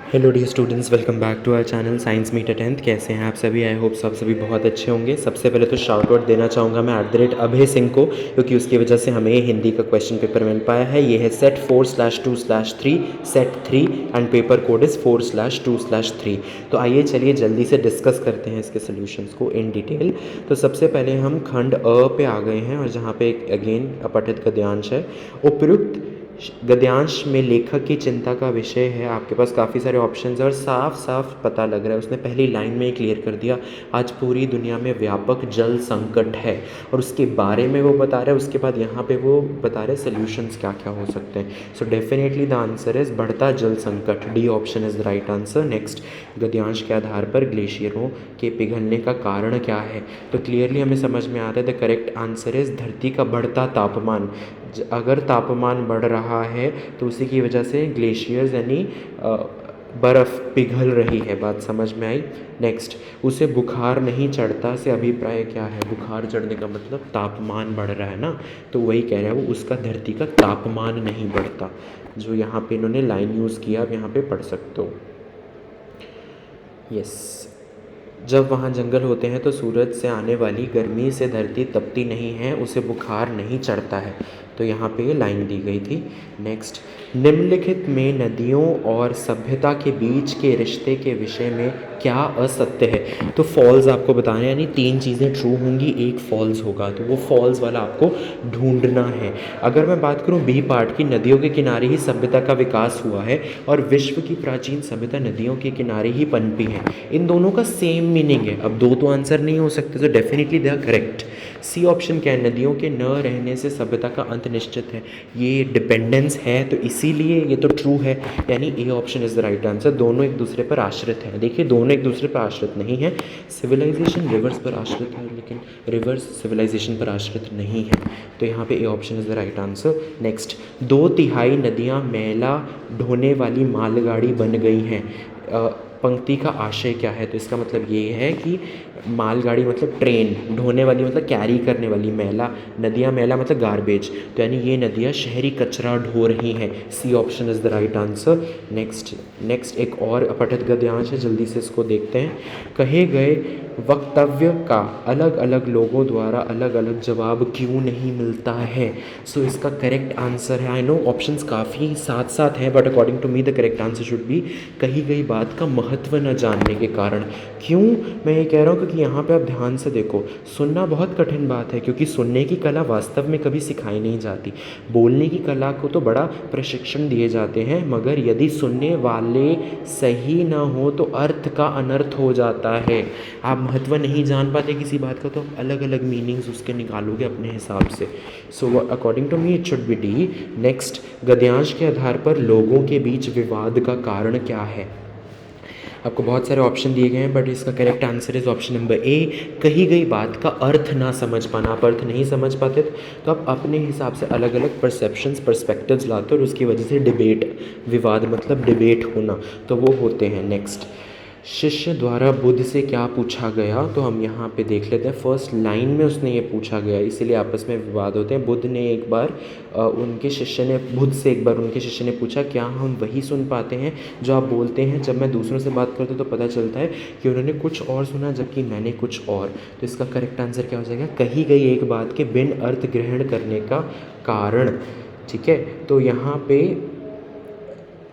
Hello dear students, welcome back to our channel science meter 10th। कैसे हैं आप सभी? आई होप सब सभी बहुत अच्छे होंगे। सबसे पहले तो शाउट आउट देना चाहूँगा मैं @अभय सिंह को, क्योंकि उसकी वजह से हमें हिंदी का क्वेश्चन पेपर मिल पाया है। ये है set 4/2/3 set 3 and paper code is 4/2/3। तो आइए चलिए जल्दी से डिस्कस करते हैं इसके सोल्यूशंस को इन डिटेल। तो सबसे पहले हम खंड अ पे आ गए हैं और जहाँ पे अगेन अपठित गद्यांश है। उपयुक्त गद्यांश में लेखक की चिंता का विषय है। आपके पास काफ़ी सारे ऑप्शंस हैं और साफ साफ पता लग रहा है, उसने पहली लाइन में ही क्लियर कर दिया। आज पूरी दुनिया में व्यापक जल संकट है और उसके बारे में वो बता रहा है। उसके बाद यहाँ पे वो बता रहे सॉल्यूशंस क्या क्या हो सकते हैं। So definitely the answer is बढ़ता जल संकट। D option is the right answer. Next, गद्यांश के आधार पर ग्लेशियरों के पिघलने का कारण क्या है? तो क्लियरली हमें समझ में आता है द करेक्ट आंसर इज धरती का बढ़ता तापमान। अगर तापमान बढ़ रहा है तो उसी की वजह से ग्लेशियर्स यानी बर्फ़ पिघल रही है। बात समझ में आई? नेक्स्ट, उसे बुखार नहीं चढ़ता से अभिप्राय क्या है? बुखार चढ़ने का मतलब तापमान बढ़ रहा है ना, तो वही कह रहा है वो, उसका धरती का तापमान नहीं बढ़ता। जो यहाँ पे इन्होंने लाइन यूज़ किया, आप यहाँ पे पढ़ सकते हो। यस, जब वहाँ जंगल होते हैं तो सूरज से आने वाली गर्मी से धरती तपती नहीं है, उसे बुखार नहीं चढ़ता है। तो यहाँ पे ये लाइन दी गई थी। नेक्स्ट, निम्नलिखित में नदियों और सभ्यता के बीच के रिश्ते के विषय में क्या असत्य है? तो फॉल्स आपको बताना है, यानी 3 चीज़ें ट्रू होंगी, एक फॉल्स होगा, तो वो फॉल्स वाला आपको ढूंढना है। अगर मैं बात करूँ बी पार्ट की, नदियों के किनारे ही सभ्यता का विकास हुआ है और विश्व की प्राचीन सभ्यता नदियों के किनारे ही पनपी है। इन दोनों का सेम मीनिंग है। अब दो तो आंसर नहीं हो सकते, तो definitely they are correct. C option क्या है? नदियों के न रहने से सभ्यता का अंत निश्चित है। ये डिपेंडेंस है तो इसीलिए ये तो ट्रू है, यानी A option is the right answer. दोनों एक दूसरे पर आश्रित हैं। देखिए, दोनों एक दूसरे पर आश्रित नहीं है। सिविलाइजेशन रिवर्स पर आश्रित है, लेकिन रिवर्स सिविलाइजेशन पर आश्रित नहीं है। तो यहाँ पे A option is the right answer. Next, 2/3 नदियाँ मैला ढोने वाली मालगाड़ी बन गई हैं। पंक्ति का आशय क्या है? तो इसका मतलब ये है कि मालगाड़ी मतलब ट्रेन, ढोने वाली मतलब कैरी करने वाली, मैला, नदियाँ मैला मतलब गार्बेज, तो यानी ये नदियाँ शहरी कचरा ढो रही हैं। C option is the right answer. Next एक और अपठित गद्यांश है, जल्दी से इसको देखते हैं। कहे गए वक्तव्य का अलग अलग लोगों द्वारा अलग अलग जवाब क्यों नहीं मिलता है? सो इसका करेक्ट आंसर है, आई नो ऑप्शंस काफ़ी साथ साथ हैं, but according to me the correct answer should be कही गई बात का महत्व न जानने के कारण। क्यों मैं ये कह रहा हूँ? क्योंकि यहाँ पे आप ध्यान से देखो, सुनना बहुत कठिन बात है, क्योंकि सुनने की कला वास्तव में कभी सिखाई नहीं जाती। बोलने की कला को तो बड़ा प्रशिक्षण दिए जाते हैं, मगर यदि सुनने वाले सही ना हो तो अर्थ का अनर्थ हो जाता है। आप महत्व नहीं जान पाते किसी बात का तो आप अलग अलग मीनिंग्स उसके निकालोगे अपने हिसाब से। So according to me it should be D. Next, गद्यांश के आधार पर लोगों के बीच विवाद का कारण क्या है? आपको बहुत सारे ऑप्शन दिए गए हैं, बट इसका correct answer is option number A, कही गई बात का अर्थ ना समझ पाना। आप अर्थ नहीं समझ पाते तो आप अपने हिसाब से अलग अलग परसेप्शंस, पर्सपेक्टिव्स लाते हो और उसकी वजह से डिबेट, विवाद मतलब डिबेट होना, तो वो होते हैं। नेक्स्ट, शिष्य द्वारा बुद्ध से क्या पूछा गया? तो हम यहाँ पे देख लेते हैं। फर्स्ट लाइन में उसने ये पूछा गया, इसीलिए आपस में विवाद होते हैं। बुद्ध ने एक बार उनके शिष्य ने बुद्ध से एक बार उनके शिष्य ने पूछा, क्या हम वही सुन पाते हैं जो आप बोलते हैं? जब मैं दूसरों से बात करता हूँ तो पता चलता है कि उन्होंने कुछ और सुना जबकि मैंने कुछ और। तो इसका करेक्ट आंसर क्या हो जाएगा? कही गई एक बात के बिन अर्थ ग्रहण करने का कारण। ठीक है, तो यहाँ पे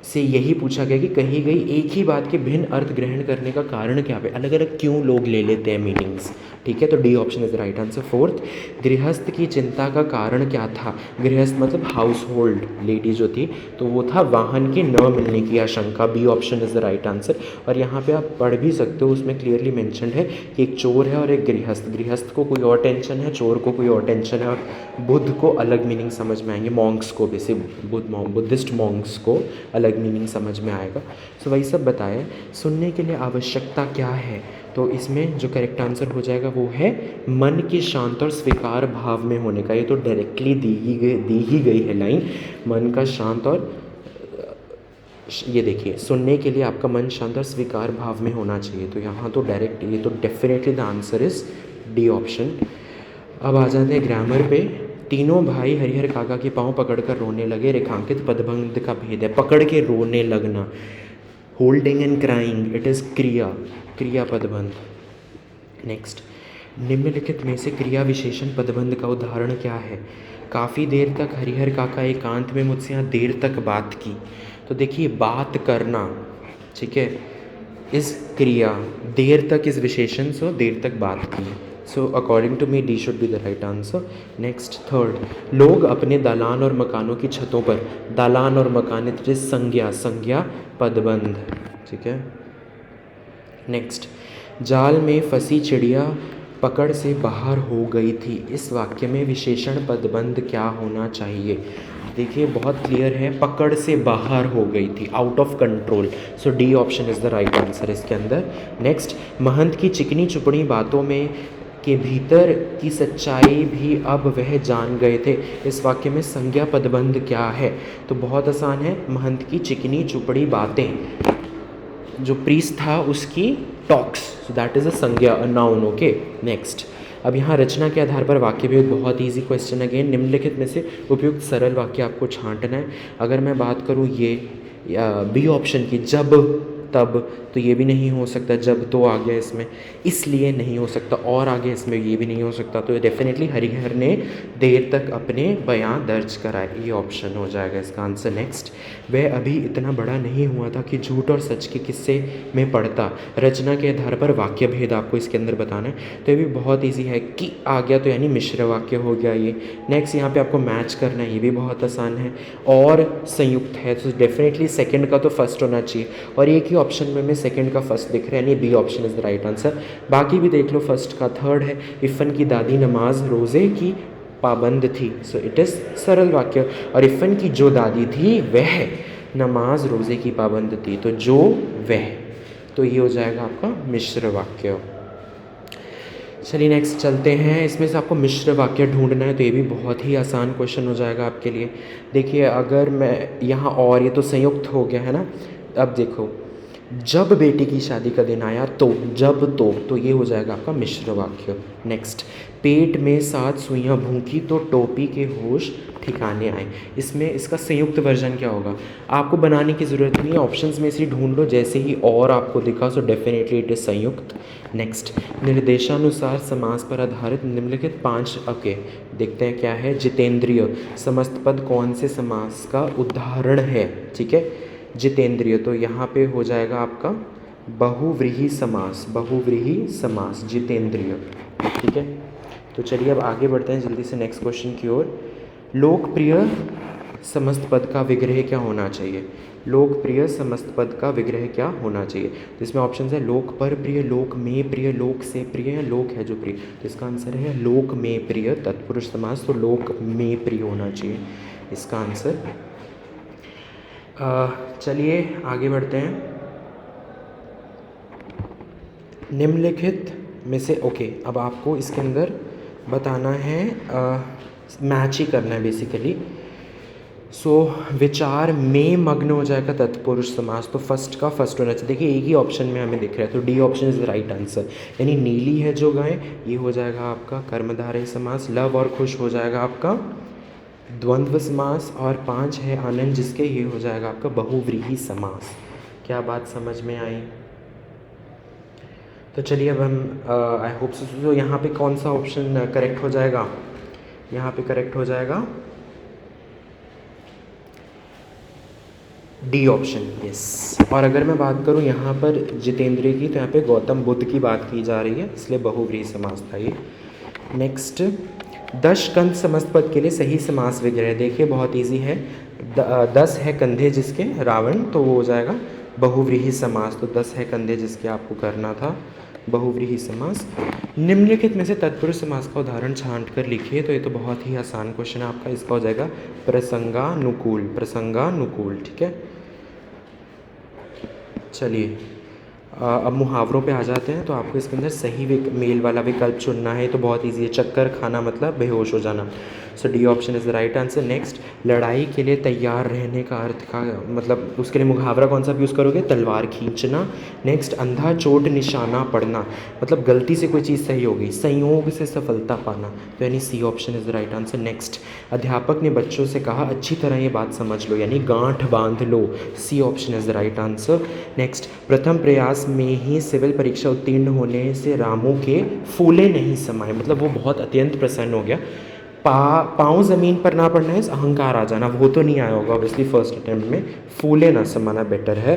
से यही पूछा गया कि कही गई एक ही बात के भिन्न अर्थ ग्रहण करने का कारण क्या है? अलग अलग क्यों लोग ले लेते हैं मीनिंग्स? ठीक है, तो D option is the right answer. Fourth, गृहस्थ की चिंता का कारण क्या था? गृहस्थ मतलब हाउस होल्ड लेडी जो थी, तो वो था वाहन के न मिलने की आशंका। B option is the right answer. और यहाँ पे आप पढ़ भी सकते हो, उसमें क्लियरली मैंशनड है कि एक चोर है और एक गृहस्थ। गृहस्थ को कोई और टेंशन है, चोर को कोई और टेंशन है, और बुद्ध को अलग मीनिंग समझ में आएंगे, मॉन्क्स को, वैसे बुद्धिस्ट मॉन्क्स को अलग मीनिंग समझ में आएगा। सो वही सब बताया। सुनने के लिए आवश्यकता क्या है? तो इसमें जो करेक्ट आंसर हो जाएगा वो है मन के शांत और स्वीकार भाव में होने का। ये तो डायरेक्टली दी ही गई है लाइन, मन का शांत और ये देखिए, सुनने के लिए आपका मन शांत और स्वीकार भाव में होना चाहिए। तो यहाँ तो डायरेक्ट, ये तो definitely the answer is D option. अब आ जाते हैं ग्रामर पे। तीनों भाई हरिहर काका के पाँव पकड़कर रोने लगे, रेखांकित पदबंध का भेद है। पकड़ के रोने लगना, holding and crying, it is क्रिया, क्रिया पदबंध। नेक्स्ट, निम्नलिखित में से क्रिया विशेषण पदबंध का उदाहरण क्या है? काफ़ी देर तक हरिहर काका एकांत में मुझसे यहाँ देर तक बात की। तो देखिए बात करना, ठीक है, इस क्रिया, देर तक इस विशेषण, सो देर तक बात की। So according to me D should be the right answer. Next third, लोग अपने दालान और मकानों की छतों पर, दालान और मकान इट इज संज्ञा, संज्ञा पदबंध, ठीक है। नेक्स्ट, जाल में फंसी चिड़िया पकड़ से बाहर हो गई थी, इस वाक्य में विशेषण पदबंध क्या होना चाहिए? देखिए बहुत क्लियर है, पकड़ से बाहर हो गई थी, out of control, so D option is the right answer इसके अंदर। नेक्स्ट, महंत की चिकनी चुपड़ी बातों में के भीतर की सच्चाई भी अब वह जान गए थे, इस वाक्य में संज्ञा पदबंध क्या है? तो बहुत आसान है, महंत की चिकनी चुपड़ी बातें, जो प्रीस्ट था उसकी talks, so that is a संज्ञा, अ नाउन, ओके। नेक्स्ट, अब यहाँ रचना के आधार पर वाक्य भी बहुत इजी क्वेश्चन अगेन, निम्नलिखित में से उपयुक्त सरल वाक्य आपको छांटना है। अगर मैं बात करूँ ये बी ऑप्शन की, जब तब, तो ये भी नहीं हो सकता, जब तो आ गया इसमें, इसलिए नहीं हो सकता, और आगे इसमें ये भी नहीं हो सकता, तो डेफिनेटली हरिहर ने देर तक अपने बयान दर्ज कराए, ये ऑप्शन हो जाएगा इसका आंसर। नेक्स्ट, वह अभी इतना बड़ा नहीं हुआ था कि झूठ और सच के किस्से में पड़ता, रचना के आधार पर वाक्य भेद आपको इसके अंदर बताना है। तो ये भी बहुत ईजी है, कि आ गया तो यानी मिश्र वाक्य हो गया ये। नेक्स्ट, यहाँ पे आपको मैच करना है, ये भी बहुत आसान है, और संयुक्त है, तो डेफिनेटली सेकंड का तो फर्स्ट होना चाहिए, और एक ही ऑप्शन में सेकंड का फर्स्ट दिख रहा है, यानी B option is the right answer. बाकी भी देख लो, फर्स्ट का थर्ड है, इफ़न की दादी नमाज रोज़े की पाबंद थी, सो इट इज़ सरल वाक्य, और इफ़न की जो दादी थी वह नमाज रोज़े की पाबंद थी, तो जो वह, तो ये हो जाएगा आपका मिश्र वाक्य। चलिए नेक्स्ट चलते हैं, इसमें से आपको मिश्र वाक्य ढूंढना है, तो ये भी बहुत ही आसान क्वेश्चन हो जाएगा आपके लिए। देखिए अगर मैं यहाँ, और ये तो संयुक्त हो गया है ना, अब देखो, जब बेटी की शादी का दिन आया तो, जब तो ये हो जाएगा आपका मिश्र वाक्य। नेक्स्ट, पेट में 7 सुइयां भूखी तो टोपी के होश ठिकाने आए, इसमें इसका संयुक्त वर्जन क्या होगा? आपको बनाने की ज़रूरत नहीं है, ऑप्शंस में से ढूंढ लो, जैसे ही और आपको दिखा, सो डेफिनेटली इट इज़ संयुक्त। नेक्स्ट, निर्देशानुसार समास पर आधारित निम्नलिखित 5, ओके देखते हैं क्या है। जितेंद्रिय समस्त पद कौन से समास का उदाहरण है? ठीक है, जितेंद्रिय, तो यहाँ पे हो जाएगा आपका बहुव्रीहि समास, बहुव्रीहि समास, जितेंद्रिय, ठीक है। तो चलिए अब आगे बढ़ते हैं जल्दी से नेक्स्ट क्वेश्चन की ओर। लोकप्रिय समस्त पद का विग्रह क्या होना चाहिए? लोकप्रिय समस्त पद का विग्रह क्या होना चाहिए? तो इसमें ऑप्शन है लोक पर प्रिय, लोक में प्रिय, लोक से प्रिय, या लोक है जो प्रिय, तो इसका आंसर है लोक में प्रिय तत्पुरुष समास, तो लोक में प्रिय होना चाहिए इसका आंसर। चलिए आगे बढ़ते हैं। निम्नलिखित में से, ओके अब आपको इसके अंदर बताना है, मैच ही करना है बेसिकली। सो विचार में मग्न हो जाएगा तत्पुरुष समास, तो फर्स्ट का फर्स्ट होना चाहिए। देखिए एक ही ऑप्शन में हमें दिख रहा है, तो D option is the right answer, यानी नीली है जो गाय, ये हो जाएगा आपका कर्मधारय समास। लव और खुश हो जाएगा आपका द्वंद्व समास, और 5 है आनंद जिसके, ये हो जाएगा आपका बहुव्रीहि समास। क्या बात समझ में आई? तो चलिए अब हम आई होप सो, यहाँ पे कौन सा ऑप्शन करेक्ट हो जाएगा? यहाँ पे करेक्ट हो जाएगा डी ऑप्शन, यस। और अगर मैं बात करूँ यहाँ पर जितेंद्रिय की, तो यहाँ पे गौतम बुद्ध की बात की जा रही है, इसलिए बहुव्रीहि समास था ये। नेक्स्ट, 10 कंध समस्त पद के लिए सही समास विग्रह, देखिए बहुत इजी है, 10 है कंधे जिसके रावण, तो वो हो जाएगा बहुव्रीहि समास, तो 10 है कंधे जिसके आपको करना था बहुव्रीहि समास। निम्नलिखित में से तत्पुरुष समास का उदाहरण छांट कर लिखिए, तो ये तो बहुत ही आसान क्वेश्चन है आपका, इसका हो जाएगा प्रसंगानुकूल, प्रसंगानुकूल, ठीक है। चलिए अब मुहावरों पे आ जाते हैं, तो आपको इसके अंदर सही मेल वाला विकल्प चुनना है, तो बहुत ईजी है। चक्कर खाना मतलब बेहोश हो जाना, so D option is the right answer. Next, लड़ाई के लिए तैयार रहने का अर्थ का मतलब उसके लिए मुहावरा कौन सा आप यूज़ करोगे? तलवार खींचना। नेक्स्ट, अंधा चोट निशाना पड़ना, मतलब गलती से कोई चीज़ सही हो गई, संयोग से सफलता पाना, तो यानी C option is the right answer. Next, अध्यापक ने बच्चों से कहा अच्छी तरह ये बात समझ लो, यानी गांठ बांध लो, C option is the right answer. Next, प्रथम प्रयास में ही सिविल परीक्षा उत्तीर्ण होने से रामू के फूले नहीं समाये, मतलब वो बहुत अत्यंत प्रसन्न हो गया। पाँव ज़मीन पर ना पड़ना है, अहंकार आ जाना, वो तो नहीं आया होगा ऑब्वियसली फर्स्ट अटेम्प्ट में, फूले ना समाना बेटर है।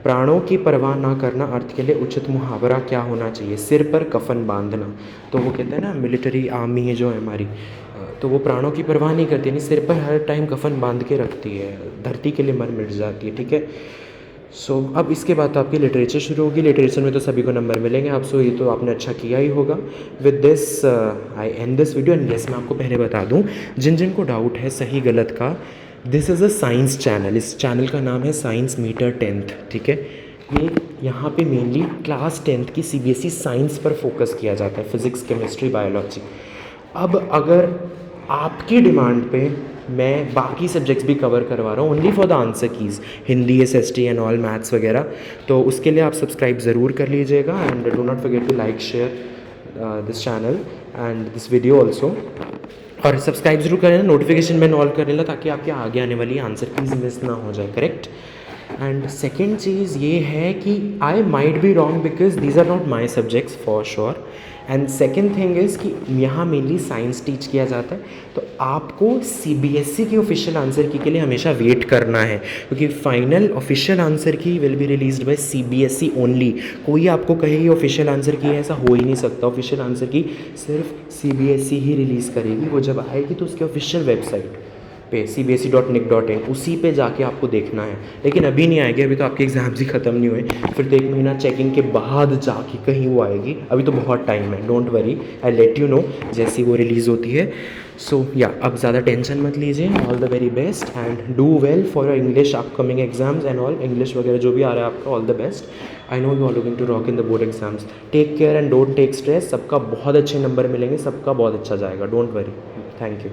प्राणों की परवाह ना करना अर्थ के लिए उचित मुहावरा क्या होना चाहिए? सिर पर कफन बांधना, तो वो कहते हैं ना मिलिट्री आर्मी जो है हमारी, तो वो प्राणों की परवाह नहीं करती, यानी सिर पर हर टाइम कफन बांध के रखती है, धरती के लिए मर मिट जाती है, ठीक है। सो अब इसके बाद तो आपकी लिटरेचर शुरू होगी। लिटरेचर में तो सभी को नंबर मिलेंगे आप, सो ये तो आपने अच्छा किया ही होगा। With this I and this video. And yes, मैं आपको पहले बता दूं, जिन जिन को डाउट है सही गलत का, this is a science channel, इस चैनल का नाम है साइंस मीटर 10th, ठीक है। ये यहाँ पे मेनली क्लास 10th की CBSE साइंस पर फोकस किया जाता है, फिज़िक्स, केमिस्ट्री, बायोलॉजी। अब अगर आपकी डिमांड पे मैं बाकी सब्जेक्ट्स भी कवर करवा रहा हूँ only for the answer keys, Hindi, SST and all, maths वगैरह, तो उसके लिए आप सब्सक्राइब ज़रूर कर लीजिएगा। And do not forget to like, share this channel and this video also, और सब्सक्राइब जरूर करें, नोटिफिकेशन बेल ऑल कर लेना, ताकि आपके आगे आने वाली आंसर कीज़ मिस ना हो जाए, करेक्ट। एंड सेकेंड चीज़ ये है कि I might be wrong because these are not my subjects for sure. And second thing is कि यहाँ मेनली साइंस टीच किया जाता है, तो आपको CBSE की ऑफिशियल आंसर की के लिए हमेशा वेट करना है, क्योंकि फाइनल ऑफिशियल आंसर की will be released by CBSE only. कोई आपको कहेगी ऑफिशियल आंसर की है, ऐसा हो ही नहीं सकता। ऑफिशियल आंसर की सिर्फ CBSE ही रिलीज़ करेगी, वो जब आएगी तो उसकी ऑफिशियल वेबसाइट पे cbse.nic.in, उसी पे जाके आपको देखना है। लेकिन अभी नहीं आएगी, अभी तो आपके एग्ज़ाम्स ही ख़त्म नहीं हुए, फिर तो 1 महीना चेकिंग के बाद जाके कहीं वो आएगी, अभी तो बहुत टाइम है। Don't worry, I let you know जैसी वो रिलीज़ होती है। सो या अब ज़्यादा टेंशन मत लीजिए, all the very best and do well for your English upcoming exams and all, English वगैरह जो भी आ रहा है आपका, all the best. I know you are looking to rock in the board exams. Take care and don't take stress, सबका बहुत अच्छे नंबर मिलेंगे, सबका बहुत अच्छा जाएगा, डोंट वरी। Thank you.